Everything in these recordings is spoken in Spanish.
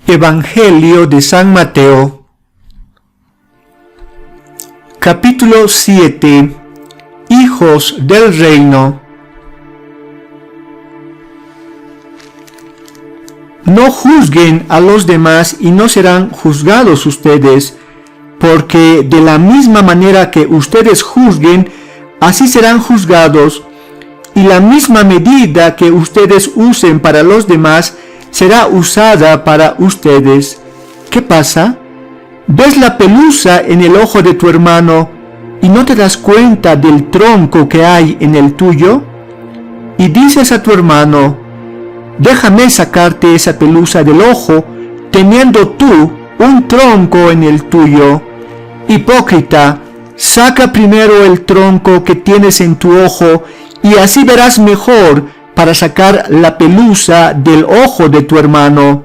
Evangelio de San Mateo, capítulo 7. Hijos del reino. No juzguen a los demás y no serán juzgados ustedes, porque de la misma manera que ustedes juzguen, así serán juzgados, y la misma medida que ustedes usen para los demás será usada para ustedes. ¿Qué pasa? ¿Ves la pelusa en el ojo de tu hermano y no te das cuenta del tronco que hay en el tuyo? Y dices a tu hermano: déjame sacarte esa pelusa del ojo, teniendo tú un tronco en el tuyo. Hipócrita, saca primero el tronco que tienes en tu ojo, y así verás mejor para sacar la pelusa del ojo de tu hermano.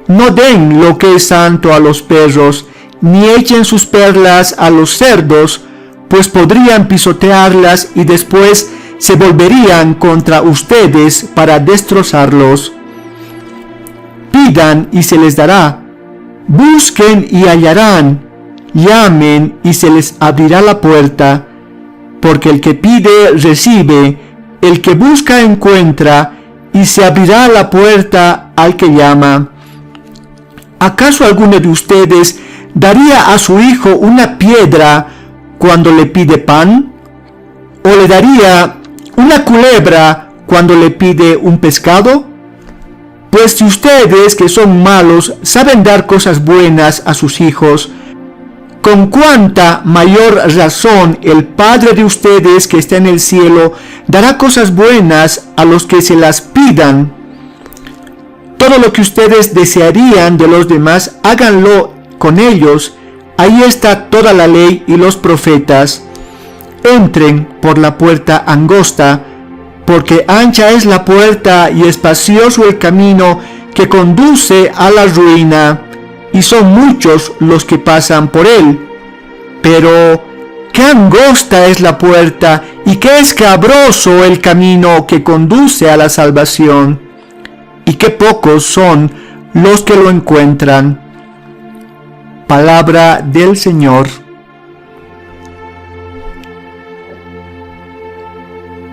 No den lo que es santo a los perros, ni echen sus perlas a los cerdos, pues podrían pisotearlas y después se volverían contra ustedes para destrozarlos. Pidan y se les dará, busquen y hallarán, llamen y se les abrirá la puerta, porque el que pide recibe, el que busca encuentra, y se abrirá la puerta al que llama. ¿Acaso alguno de ustedes daría a su hijo una piedra cuando le pide pan? ¿O le daría una culebra cuando le pide un pescado? Pues si ustedes, que son malos, saben dar cosas buenas a sus hijos, con cuánta mayor razón el Padre de ustedes que está en el cielo dará cosas buenas a los que se las pidan. Todo lo que ustedes desearían de los demás, háganlo con ellos. Ahí está toda la ley y los profetas. Entren por la puerta angosta, porque ancha es la puerta y espacioso el camino que conduce a la ruina, y son muchos los que pasan por él. Pero qué angosta es la puerta y qué escabroso el camino que conduce a la salvación, y qué pocos son los que lo encuentran. Palabra del Señor.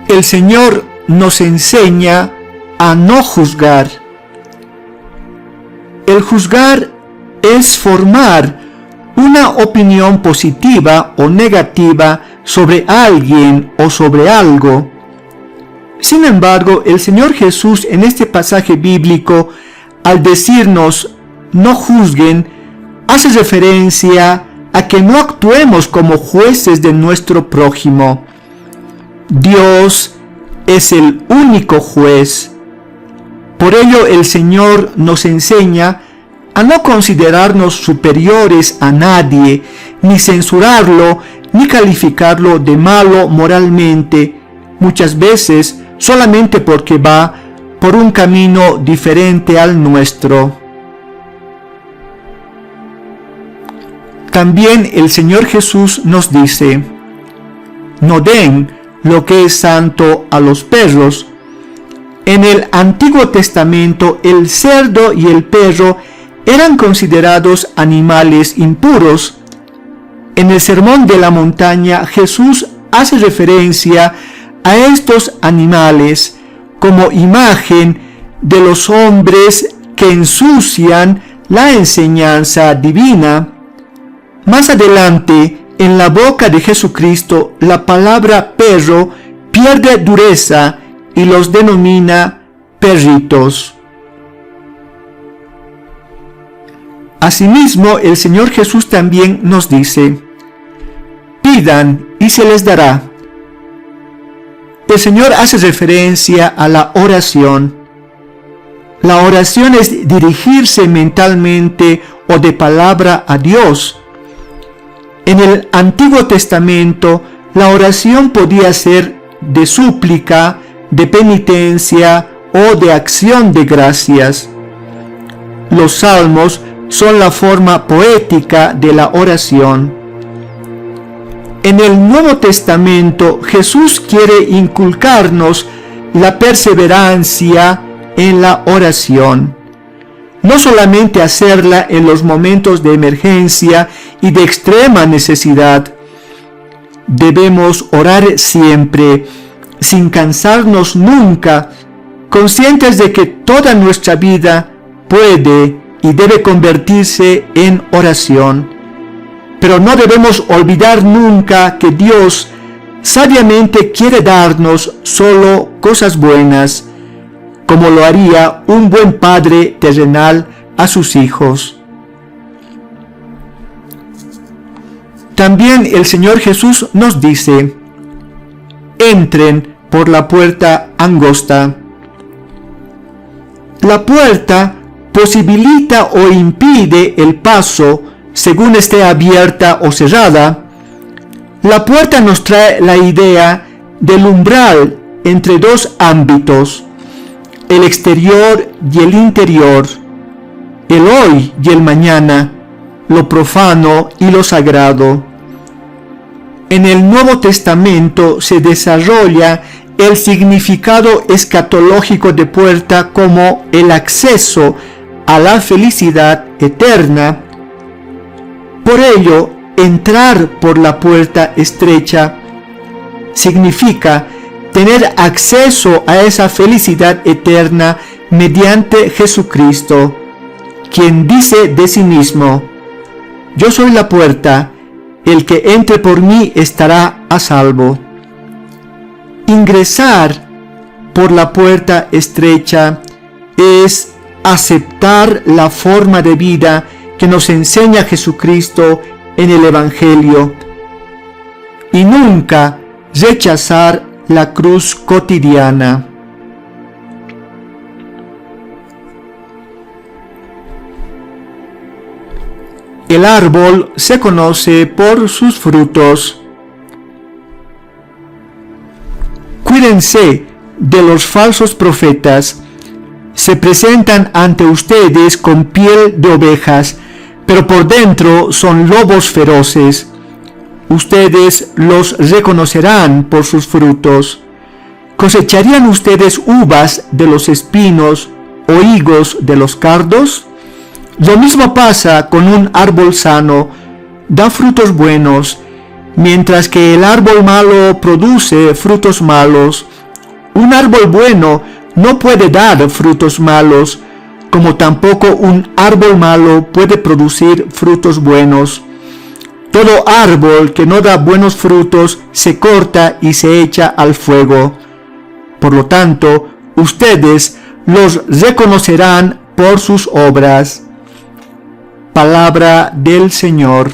El Señor nos enseña a no juzgar. El juzgar es formar una opinión positiva o negativa sobre alguien o sobre algo. Sin embargo, el Señor Jesús en este pasaje bíblico, al decirnos no juzguen, hace referencia a que no actuemos como jueces de nuestro prójimo. Dios es el único juez. Por ello el Señor nos enseña a no considerarnos superiores a nadie, ni censurarlo, ni calificarlo de malo moralmente, muchas veces solamente porque va por un camino diferente al nuestro. También el Señor Jesús nos dice: no den lo que es santo a los perros. En el Antiguo Testamento el cerdo y el perro eran considerados animales impuros. En el Sermón de la Montaña, Jesús hace referencia a estos animales como imagen de los hombres que ensucian la enseñanza divina. Más adelante, en la boca de Jesucristo, la palabra perro pierde dureza y los denomina perritos. Asimismo, el Señor Jesús también nos dice: pidan y se les dará. El Señor hace referencia a la oración. La oración es dirigirse mentalmente o de palabra a Dios. En el Antiguo Testamento, la oración podía ser de súplica, de penitencia o de acción de gracias. Los salmos son la forma poética de la oración. En el Nuevo Testamento, Jesús quiere inculcarnos la perseverancia en la oración. no solamente hacerla en los momentos de emergencia y de extrema necesidad. Debemos orar siempre, sin cansarnos nunca, conscientes de que toda nuestra vida puede y debe convertirse en oración. Pero no debemos olvidar nunca que Dios sabiamente quiere darnos solo cosas buenas, como lo haría un buen padre terrenal a sus hijos. También el Señor Jesús nos dice: entren por la puerta angosta. La puerta posibilita o impide el paso según esté abierta o cerrada. La puerta nos trae la idea del umbral entre dos ámbitos, el exterior y el interior, el hoy y el mañana, lo profano y lo sagrado. En el Nuevo Testamento se desarrolla el significado escatológico de puerta como el acceso a la felicidad eterna. Por ello, entrar por la puerta estrecha significa tener acceso a esa felicidad eterna mediante Jesucristo, quien dice de sí mismo: yo soy la puerta, el que entre por mí estará a salvo. Ingresar por la puerta estrecha es aceptar la forma de vida que nos enseña Jesucristo en el Evangelio y nunca rechazar la cruz cotidiana. El árbol se conoce por sus frutos. Cuídense de los falsos profetas. Se presentan ante ustedes con piel de ovejas, pero por dentro son lobos feroces. Ustedes los reconocerán por sus frutos. ¿Cosecharían ustedes uvas de los espinos o higos de los cardos? Lo mismo pasa con un árbol sano, da frutos buenos, mientras que el árbol malo produce frutos malos. Un árbol bueno no puede dar frutos malos, como tampoco un árbol malo puede producir frutos buenos. Todo árbol que no da buenos frutos se corta y se echa al fuego. Por lo tanto, ustedes los reconocerán por sus obras. Palabra del Señor.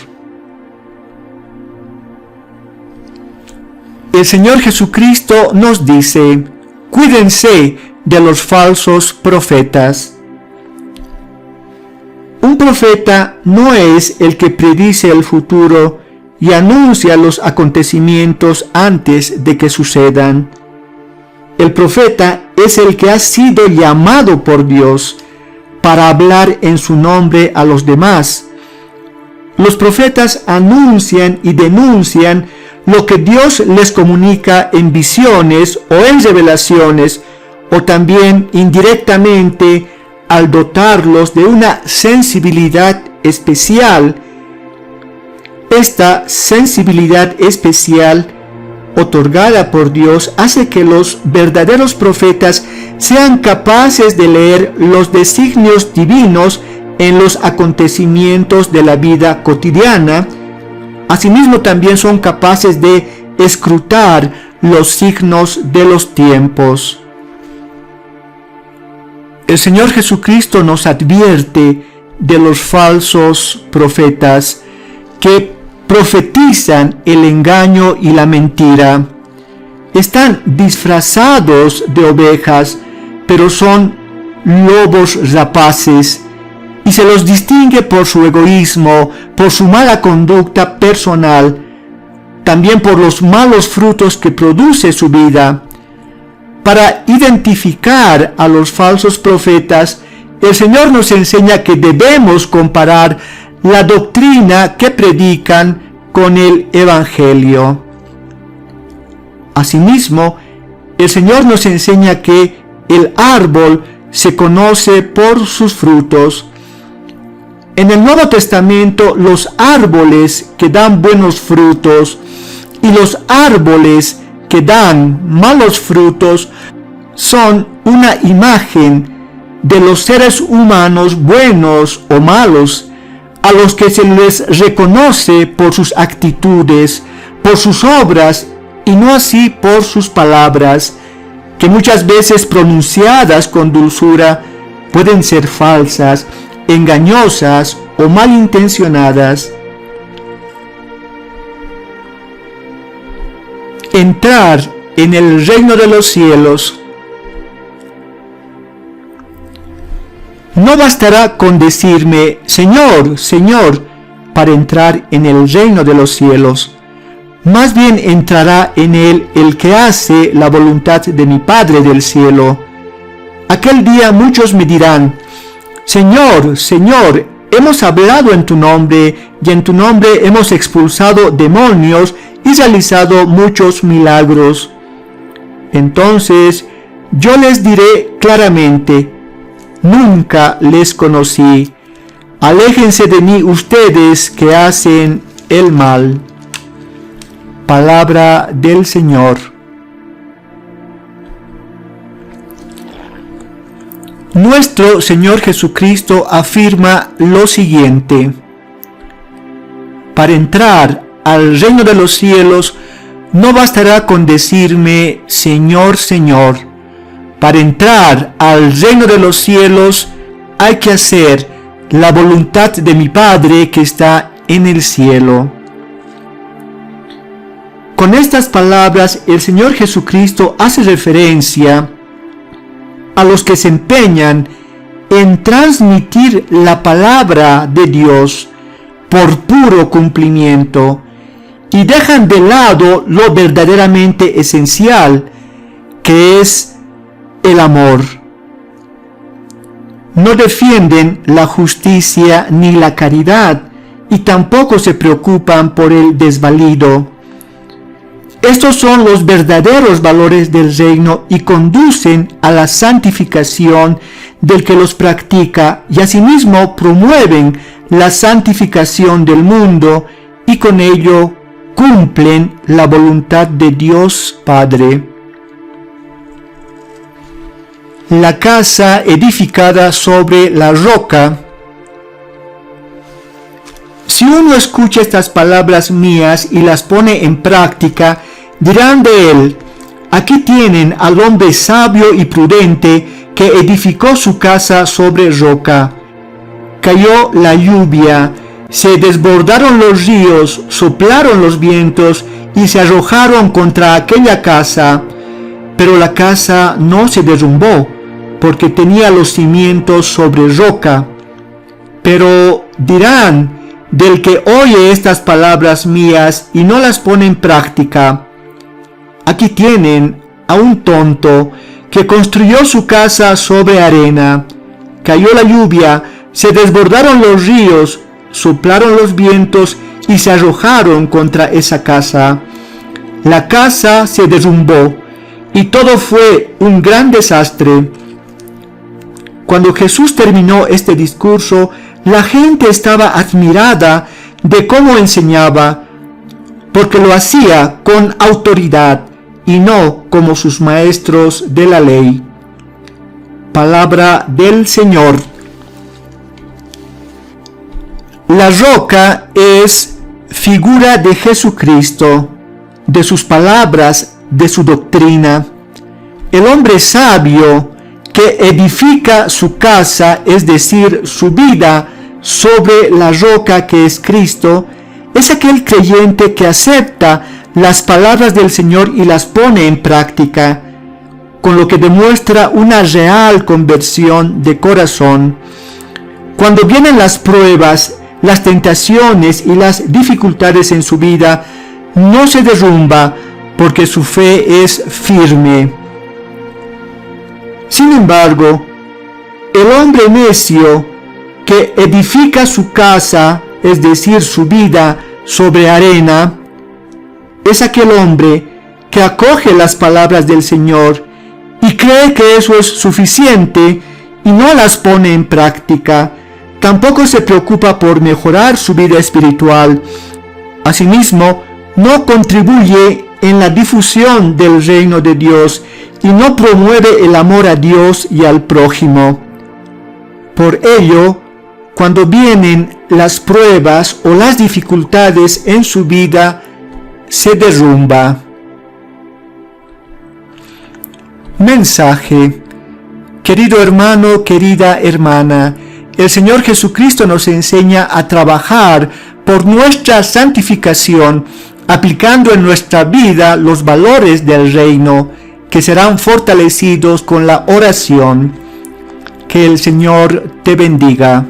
El Señor Jesucristo nos dice: cuídense de los falsos profetas. Un profeta no es el que predice el futuro y anuncia los acontecimientos antes de que sucedan. El profeta es el que ha sido llamado por Dios para hablar en su nombre a los demás. Los profetas anuncian y denuncian lo que Dios les comunica en visiones o en revelaciones, o también indirectamente al dotarlos de una sensibilidad especial. Esta sensibilidad especial otorgada por Dios hace que los verdaderos profetas sean capaces de leer los designios divinos en los acontecimientos de la vida cotidiana. Asimismo, también son capaces de escrutar los signos de los tiempos. El Señor Jesucristo nos advierte de los falsos profetas que profetizan el engaño y la mentira. Están disfrazados de ovejas, pero son lobos rapaces, y se los distingue por su egoísmo, por su mala conducta personal, también por los malos frutos que produce su vida. Para identificar a los falsos profetas, el Señor nos enseña que debemos comparar la doctrina que predican con el Evangelio. Asimismo, el Señor nos enseña que el árbol se conoce por sus frutos. En el Nuevo Testamento, los árboles que dan buenos frutos y los árboles que dan malos frutos son una imagen de los seres humanos buenos o malos, a los que se les reconoce por sus actitudes, por sus obras, y no así por sus palabras, que muchas veces pronunciadas con dulzura pueden ser falsas, engañosas o malintencionadas. Entrar en el reino de los cielos. No bastará con decirme, Señor, Señor, para entrar en el reino de los cielos. Más bien entrará en él el que hace la voluntad de mi Padre del cielo. Aquel día muchos me dirán, Señor, Señor, hemos hablado en tu nombre, y en tu nombre hemos expulsado demonios y realizado muchos milagros. Entonces yo les diré claramente, nunca les conocí. Aléjense de mí ustedes que hacen el mal. Palabra del Señor. Nuestro Señor Jesucristo afirma lo siguiente: para entrar al reino de los cielos no bastará con decirme Señor, Señor. Para entrar al reino de los cielos hay que hacer la voluntad de mi Padre que está en el cielo. Con estas palabras, el Señor Jesucristo hace referencia a los que se empeñan en transmitir la palabra de Dios por puro cumplimiento y dejan de lado lo verdaderamente esencial, que es el amor. No defienden la justicia ni la caridad y tampoco se preocupan por el desvalido. Estos son los verdaderos valores del reino y conducen a la santificación del que los practica, y asimismo promueven la santificación del mundo y con ello cumplen la voluntad de Dios Padre. La casa edificada sobre la roca. Si uno escucha estas palabras mías y las pone en práctica, dirán de él, aquí tienen al hombre sabio y prudente que edificó su casa sobre roca. Cayó la lluvia, se desbordaron los ríos, soplaron los vientos y se arrojaron contra aquella casa, pero la casa no se derrumbó, porque tenía los cimientos sobre roca. Pero dirán del que oye estas palabras mías y no las pone en práctica, aquí tienen a un tonto que construyó su casa sobre arena. Cayó la lluvia, se desbordaron los ríos, soplaron los vientos y se arrojaron contra esa casa. La casa se derrumbó y todo fue un gran desastre. Cuando Jesús terminó este discurso, la gente estaba admirada de cómo enseñaba, porque lo hacía con autoridad y no como sus maestros de la ley. Palabra del Señor. La roca es figura de Jesucristo, de sus palabras, de su doctrina. El hombre sabio que edifica su casa, es decir, su vida, sobre la roca que es Cristo, es aquel creyente que acepta las palabras del Señor y las pone en práctica, con lo que demuestra una real conversión de corazón. Cuando vienen las pruebas, las tentaciones y las dificultades en su vida, no se derrumba porque su fe es firme. Sin embargo, el hombre necio que edifica su casa, es decir, su vida, sobre arena, es aquel hombre que acoge las palabras del Señor y cree que eso es suficiente y no las pone en práctica, tampoco se preocupa por mejorar su vida espiritual. Asimismo, no contribuye en la difusión del reino de Dios y no promueve el amor a Dios y al prójimo. Por ello, cuando vienen las pruebas o las dificultades en su vida, se derrumba. Mensaje. Querido hermano, querida hermana, el Señor Jesucristo nos enseña a trabajar por nuestra santificación, aplicando en nuestra vida los valores del reino, que serán fortalecidos con la oración. Que el Señor te bendiga.